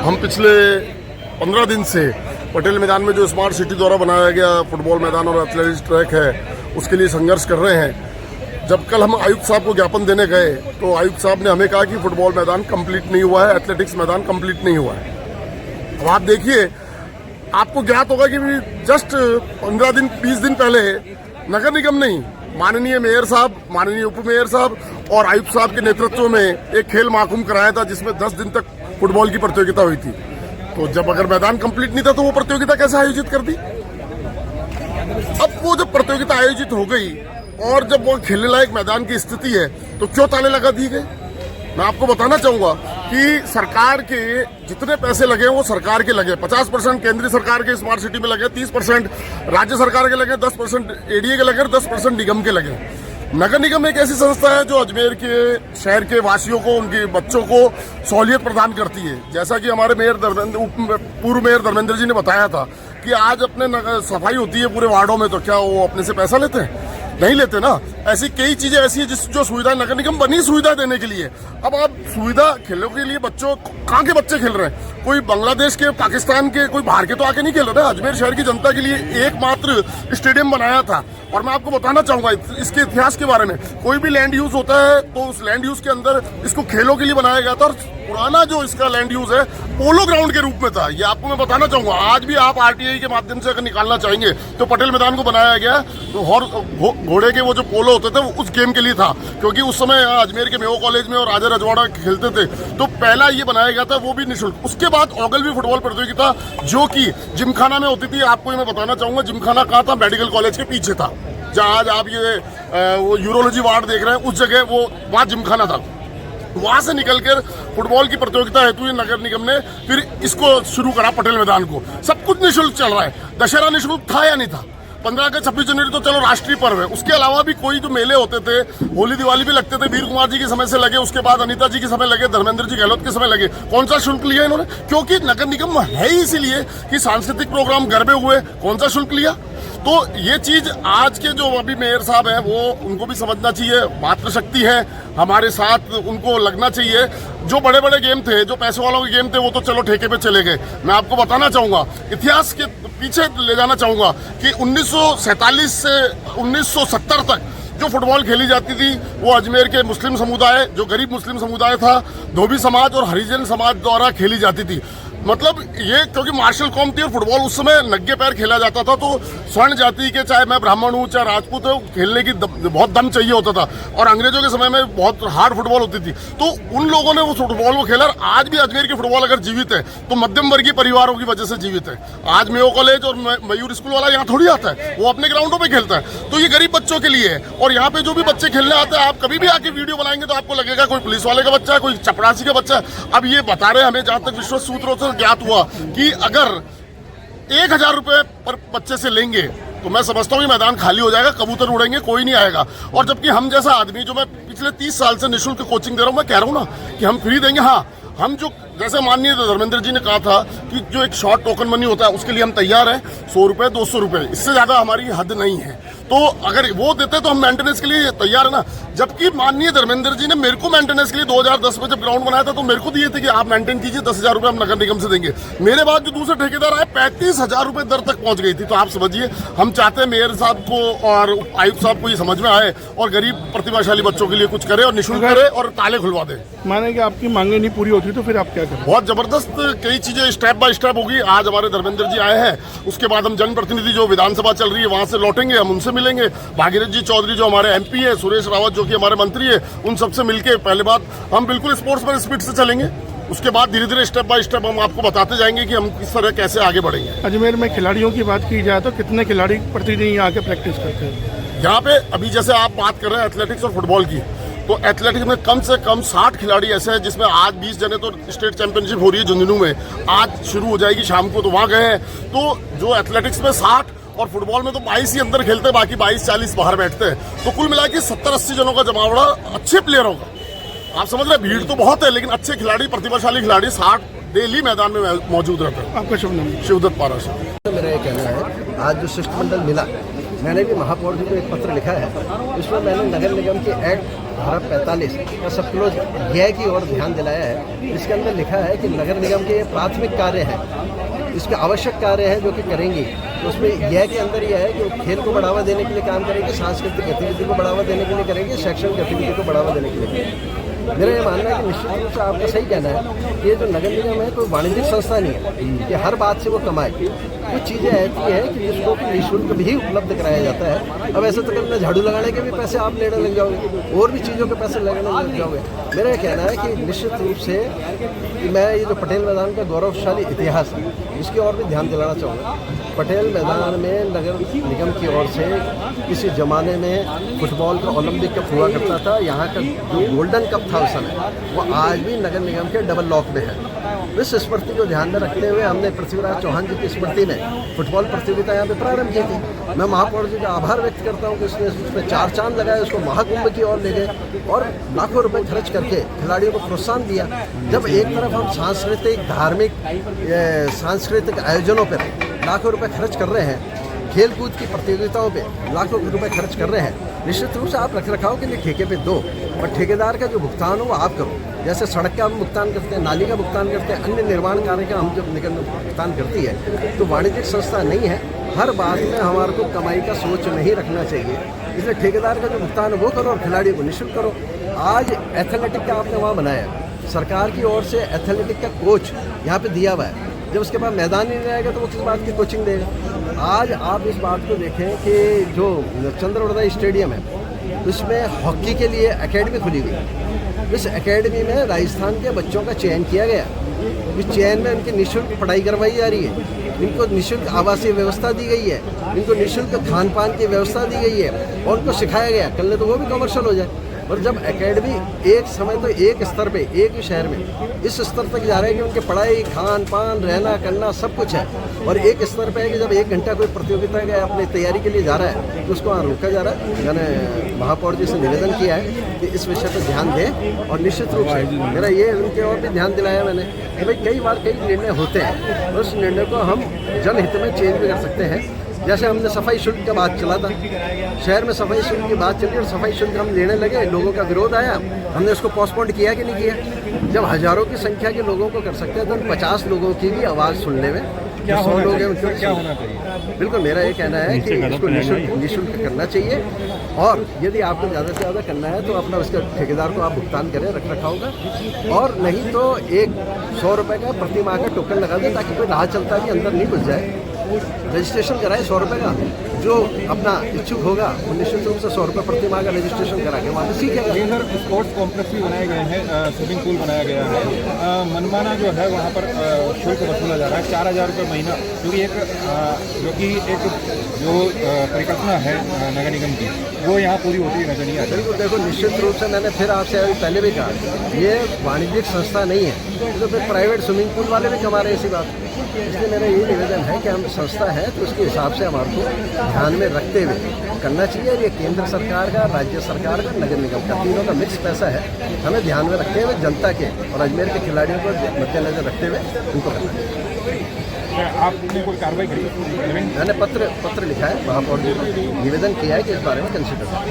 हम पिछले 15 दिन से पटेल मैदान में जो स्मार्ट सिटी द्वारा बनाया गया फुटबॉल मैदान और एथलेटिक्स ट्रैक है उसके लिए संघर्ष कर रहे हैं। जब कल हम आयुक्त साहब को ज्ञापन देने गए तो आयुक्त साहब ने हमें कहा कि फुटबॉल मैदान कंप्लीट नहीं हुआ है, एथलेटिक्स मैदान कंप्लीट नहीं हुआ है। अब आप देखिए, आपको ज्ञात होगा कि जस्ट 15 दिन 20 दिन पहले नगर निगम नहीं, माननीय मेयर साहब, माननीय उप मेयर साहब और आयुक्त साहब के नेतृत्व में एक खेल महाकुंभ कराया था जिसमें 10 दिन तक फुटबॉल की प्रतियोगिता हुई थी। तो जब अगर मैदान कंप्लीट नहीं था तो वो प्रतियोगिता कैसे आयोजित कर दी? अब वो जब प्रतियोगिता आयोजित हो गई और जब वो खेलने लायक मैदान की स्थिति है तो क्यों ताले लगा दिए गए? मैं आपको बताना चाहूंगा कि सरकार के जितने पैसे लगे वो सरकार के लगे। 50% केंद्रीय सरकार के स्मार्ट सिटी में लगे, 30% राज्य सरकार के लगे, 10% एडीए के लगे, 10% निगम के लगे। नगर निगम एक ऐसी संस्था है जो अजमेर के शहर के वासियों को, उनके बच्चों को सहूलियत प्रदान करती है। जैसा कि हमारे पूर्व मेयर धर्मेंद्र जी ने बताया था कि आज अपने सफाई होती है पूरे वार्डों में, तो क्या वो अपने से पैसा लेते हैं? नहीं लेते ना। ऐसी कई चीजें ऐसी है जो सुविधा नगर निगम बनी सुविधा देने के लिए। अब आप सुविधा खेलों के लिए बच्चों, कहाँ के बच्चे खेल रहे हैं? कोई बांग्लादेश के, पाकिस्तान के, कोई बाहर के तो आके नहीं खेल रहे। अजमेर शहर की जनता के लिए एकमात्र स्टेडियम बनाया था। और मैं आपको बताना चाहूंगा इसके इतिहास के बारे में। कोई भी लैंड यूज होता है तो उस लैंड यूज के अंदर इसको खेलों के लिए बनाया गया था। और पुराना जो इसका लैंड यूज है पोलो ग्राउंड के रूप में था। ये आपको मैं बताना चाहूंगा। आज भी आप आरटीआई के माध्यम से अगर निकालना चाहेंगे तो पटेल मैदान को बनाया गया तो घोड़े के वो जो पोलो होते थे वो उस गेम के लिए था, क्योंकि उस समय अजमेर के मेयो कॉलेज में और राजा रजवाड़ा खेलते थे। तो पहला ये बनाया गया था, वो भी निःशुल्क। उसके बाद ओगलवी फुटबॉल प्रतियोगिता जो कि जिमखाना में होती थी। आपको मैं बताना चाहूंगा जिमखाना कहाँ था? मेडिकल कॉलेज के पीछे था। जहाँ आज आप ये वो यूरोलॉजी वार्ड देख रहे हैं, उस जगह वो वहाँ जिमखाना था। वहां से निकलकर फुटबॉल की प्रतियोगिता हेतु ये नगर निगम ने फिर इसको शुरू करा पटेल मैदान को। सब कुछ निःशुल्क चल रहा है। दशहरा निःशुल्क था या नहीं था? 15 अगस्त 26 जनवरी तो चलो राष्ट्रीय पर्व है। उसके अलावा भी कोई जो मेले होते थे, होली दिवाली भी लगते थे, वीर कुमार जी के समय से लगे, उसके बाद अनीता जी के समय लगे, धर्मेंद्र जी गहलोत के समय लगे। कौन सा शुल्क लिया इन्होंने? क्योंकि नगर निगम है ही इसीलिए कि सांस्कृतिक प्रोग्राम गरबे हुए, कौन सा शुल्क लिया? तो ये चीज आज के जो अभी मेयर साहब हैं वो उनको भी समझना चाहिए। मातृशक्ति है हमारे साथ, उनको लगना चाहिए। जो बड़े बड़े गेम थे, जो पैसे वालों के गेम थे, वो तो चलो ठेके पे चले गए। मैं आपको बताना चाहूंगा, इतिहास के पीछे ले जाना चाहूंगा कि 1947 से 1970 तक जो फुटबॉल खेली जाती थी वो अजमेर के मुस्लिम समुदाय, जो गरीब मुस्लिम समुदाय था, धोबी समाज और हरिजन समाज द्वारा खेली जाती थी। मतलब ये क्योंकि मार्शल कौम थी और फुटबॉल उस समय नंगे पैर खेला जाता था। तो स्वर्ण जाति के, चाहे मैं ब्राह्मण हूँ चाहे राजपूत हूँ, खेलने की बहुत दम चाहिए होता था। और अंग्रेजों के समय में बहुत हार्ड फुटबॉल होती थी। तो उन लोगों ने वो फुटबॉल को खेला। आज भी अजमेर की फुटबॉल अगर जीवित है तो मध्यम वर्गीय परिवारों की वजह से जीवित है। आज मेयो कॉलेज और मयूर स्कूल वाला यहाँ थोड़ी आता है, वो अपने ग्राउंडों पर खेलता है। तो ये गरीब बच्चों के लिए है। और यहाँ पे जो भी बच्चे खेलने आते हैं, आप कभी भी आके वीडियो बनाएंगे तो आपको लगेगा कोई पुलिस वाले का बच्चा है, कोई चपरासी का बच्चा है। अब ये बता रहे हमें, जहां तक विश्वस्त सूत्रों से ज्ञात हुआ कि अगर 1000 रुपए पर बच्चे से लेंगे तो मैं समझता हूँ मैदान खाली हो जाएगा, कबूतर उड़ेंगे, कोई नहीं आएगा। और जबकि हम जैसा आदमी, जो मैं पिछले 30 साल से निःशुल्क कोचिंग दे रहा हूँ, मैं कह रहा हूँ ना कि हम फ्री देंगे। हाँ, हम जो जैसे माननीय धर्मेंद्र जी ने कहा था कि जो एक शॉर्ट टोकन मनी होता है उसके लिए हम तैयार हैं। 100 रुपए 200 रुपए, इससे ज्यादा हमारी हद नहीं है। तो अगर वो देते तो हम मेंटेनेंस के लिए तैयार है ना। जबकि माननीय धर्मेंद्र जी ने मेरे को मेंटेनेंस के लिए 2010 में जब ग्राउंड बनाया था तो मेरे को दिए थे कि आप मेंटेन कीजिए, 10,000 रुपए हम नगर निगम से देंगे। मेरे बाद जो दूसरे ठेकेदार आए 35,000 रुपए दर तक पहुंच गई थी। तो आप समझिए, हम चाहते हैं मेयर साहब को और आयुक्त साहब को ये समझ में आए और गरीब प्रतिभाशाली बच्चों के लिए कुछ करे और निःशुल्क करे और ताले खुलवा दे। माने कि आपकी मांगे नहीं पूरी होती तो फिर आप क्या करें? बहुत जबरदस्त कई चीजें स्टेप बाय स्टेप होगी। आज हमारे धर्मेंद्र जी आए हैं, उसके बाद हम जनप्रतिनिधि जो विधानसभा चल रही है वहां से लौटेंगे, हम उनसे मिलेंगे। भागीरथ जी चौधरी जो हमारे एमपी है, सुरेश रावत जो कि हमारे मंत्री है, उन सबसे मिलके पहले बात हम बिल्कुल स्पोर्ट्समैन स्पिरिट से चलेंगे। उसके बाद धीरे धीरे स्टेप बाय स्टेप हम आपको बताते जाएंगे कि हम किस तरह कैसे आगे बढ़ेंगे। अजमेर में खिलाड़ियों की बात की जाए तो कितने खिलाड़ी प्रतिदिन यहाँ आके प्रैक्टिस करते हैं? यहाँ पे अभी जैसे आप बात कर रहे हैं एथलेटिक्स और फुटबॉल की, तो एथलेटिक्स में कम से कम 60 खिलाड़ी ऐसे हैं, जिसमें आज 20 जने तो स्टेट चैंपियनशिप हो रही है झुंझुनू में, आज शुरू हो जाएगी शाम को, तो वहाँ गए हैं। तो जो एथलेटिक्स में 60 और फुटबॉल में तो 22 ही अंदर खेलते हैं, बाकी 22-40 बाहर बैठते हैं। तो कुल मिला के 70-80 जनों का जमावड़ा अच्छे प्लेयरों का। आप समझ रहे हैं, भीड़ तो बहुत है लेकिन अच्छे खिलाड़ी, प्रतिभाशाली खिलाड़ी 60 डेली मैदान में मौजूद रहते हैं। आपका शुभ नाम? शिवदत्त पाराशर। मेरा ये कहना है, आज जो शिष्टमंडल मिला मैंने भी महापौर जी को एक पत्र लिखा है। इसमें मैंने नगर निगम के एक्ट धारा 45 का सबक्लोज व्यय की ओर ध्यान दिलाया है। इसके अंदर लिखा है कि नगर निगम के ये प्राथमिक कार्य हैं, इसके आवश्यक कार्य हैं जो कि करेंगी। तो उसमें यह के अंदर यह है कि वो खेल को बढ़ावा देने के लिए काम करेंगे, सांस्कृतिक गतिविधि को बढ़ावा देने के लिए करेंगे, शैक्षणिक गतिविधि को बढ़ावा देने के लिए करेंगे। मेरा ये मानना है कि निश्चित रूप से आपका सही कहना है कि ये जो नगर निगम है कोई वाणिज्यिक संस्था नहीं है कि हर बात से वो कमाए। कुछ चीज़ें ऐसी हैं कि जिसको कि निःशुल्क भी उपलब्ध कराया जाता है। अब ऐसे तो कभी झाड़ू लगाने के भी पैसे आप लेने लग जाओगे, और भी चीज़ों के पैसे लगने लग जाओगे। मेरा ये कहना है कि निश्चित रूप से मैं ये जो पटेल मैदान का गौरवशाली इतिहास है इसकी ओर भी ध्यान दिलाना चाहूँगा। पटेल मैदान में नगर निगम की ओर से किसी ज़माने में फुटबॉल का ओलंपिक कप हुआ करता था। यहाँ का जो गोल्डन कप था उस समय, वो आज भी नगर निगम के डबल लॉक में है। इस स्मृति को ध्यान में रखते हुए हमने पृथ्वीराज चौहान जी की स्मृति में फुटबॉल प्रतियोगिता यहाँ पे प्रारंभ की थी। मैं महापौर जी का आभार व्यक्त करता हूँ कि उसने उसमें 4 चांद लगाए, उसको महाकुंभ की ओर ले गए और लाखों रुपए खर्च करके खिलाड़ियों को प्रोत्साहन दिया। जब एक तरफ हम सांस्कृतिक धार्मिक सांस्कृतिक आयोजनों पर लाखों रुपए खर्च कर रहे हैं, खेल कूद की प्रतियोगिताओं पे लाखों रुपए खर्च कर रहे हैं, निश्चित रूप से आप रख रखाव के लिए ठेके पे दो, और ठेकेदार का जो भुगतान हो वो आप करो। जैसे सड़क का हम भुगतान करते हैं, नाली का भुगतान करते हैं, अन्य निर्माण कार्य का हम जब निगम भुगतान करती है तो वाणिज्यिक संस्था नहीं है। हर बात में हमारे को कमाई का सोच नहीं रखना चाहिए, इसलिए ठेकेदार का जो भुगतान है वो करो और खिलाड़ी को निःशुल्क करो। आज एथलेटिक का आपने वहाँ बनाया, सरकार की ओर से एथलेटिक का कोच यहाँ पे दिया हुआ है। जब उसके बाद मैदान ही नहीं रहेगा तो वो किस बात की कोचिंग देगा। आज आप इस बात को देखें कि जो चंद्रवरदाई स्टेडियम है उसमें हॉकी के लिए एकेडमी खुली हुई है। इस एकेडमी में राजस्थान के बच्चों का चयन किया गया। इस चयन में उनकी निःशुल्क पढ़ाई करवाई जा रही है, इनको निःशुल्क आवासीय व्यवस्था दी गई है, इनको निःशुल्क खान पान की व्यवस्था दी गई है और उनको सिखाया गया। कल तो वो भी कमर्शियल हो जाए। और जब एकेडमी एक समय तो एक स्तर पे एक ही शहर में इस स्तर तक जा रहे हैं कि उनके पढ़ाई खान पान रहना करना सब कुछ है, और एक स्तर पे है कि जब 1 घंटा कोई प्रतियोगिता का अपनी तैयारी के लिए जा रहा है तो उसको वहाँ रोका जा रहा है। मैंने महापौर जी से निवेदन किया है कि इस विषय पर ध्यान दें, और निश्चित रूप से मेरा ये उनके और भी ध्यान दिलाया मैंने कि भाई कई बार कई निर्णय होते हैं, उस निर्णय को हम जनहित में चेंज भी कर सकते हैं। जैसे हमने सफाई शुल्क का बात चला था, शहर में सफाई शुल्क की बात चली और सफाई शुल्क हम लेने लगे, लोगों का विरोध आया, हमने उसको पोस्टपोन किया कि नहीं किया। जब हजारों की संख्या के लोगों को कर सकते हैं तो 50 लोगों की भी आवाज़ सुनने में 100 लोग हैं उनको क्या होना चाहिए। बिल्कुल मेरा ये कहना है कि इसको निःशुल्क करना चाहिए, और यदि आपको ज़्यादा से ज़्यादा करना है तो अपना उसका ठेकेदार को आप भुगतान करें रख रखाव का, और नहीं तो 100 रुपये का प्रति माह का टोकन लगा दें ताकि कोई राह चलता भी अंदर नहीं घुस जाए। रजिस्ट्रेशन कराए 100 रुपये का, जो अपना इच्छुक होगा वो निश्चित रूप से 100 रुपये प्रति माह का रजिस्ट्रेशन करा के वहाँ पे सीखेगा। इधर स्पोर्ट्स कॉम्प्लेक्स भी बनाए गए हैं, स्विमिंग पूल बनाया गया है, मनमाना जो है वहाँ पर शुल्क वसूला जा रहा है 4000 रुपये महीना, जो कि एक परिकल्पना है नगर निगम की, वो यहाँ पूरी होती नजर नहीं आती। बिल्कुल देखो, निश्चित रूप से मैंने फिर आपसे पहले भी कहा ये वाणिज्यिक संस्था नहीं है, तो फिर प्राइवेट स्विमिंग पूल वाले भी कमा रहे हैं इसी बात। इसलिए मेरा यही निवेदन है कि हम संस्था है तो उसके हिसाब से हमारे को ध्यान में रखते हुए करना चाहिए। और ये केंद्र सरकार का, राज्य सरकार का, नगर निगम का, तीनों का मिक्स पैसा है, हमें ध्यान में रखते हुए जनता के और अजमेर के खिलाड़ियों को मद्देनजर रखते हुए उनको करना चाहिए। आपने कोई कार्रवाई करी? मैंने पत्र लिखा है महापौर जी को, निवेदन किया है कि इस बारे में कंसिडर करें।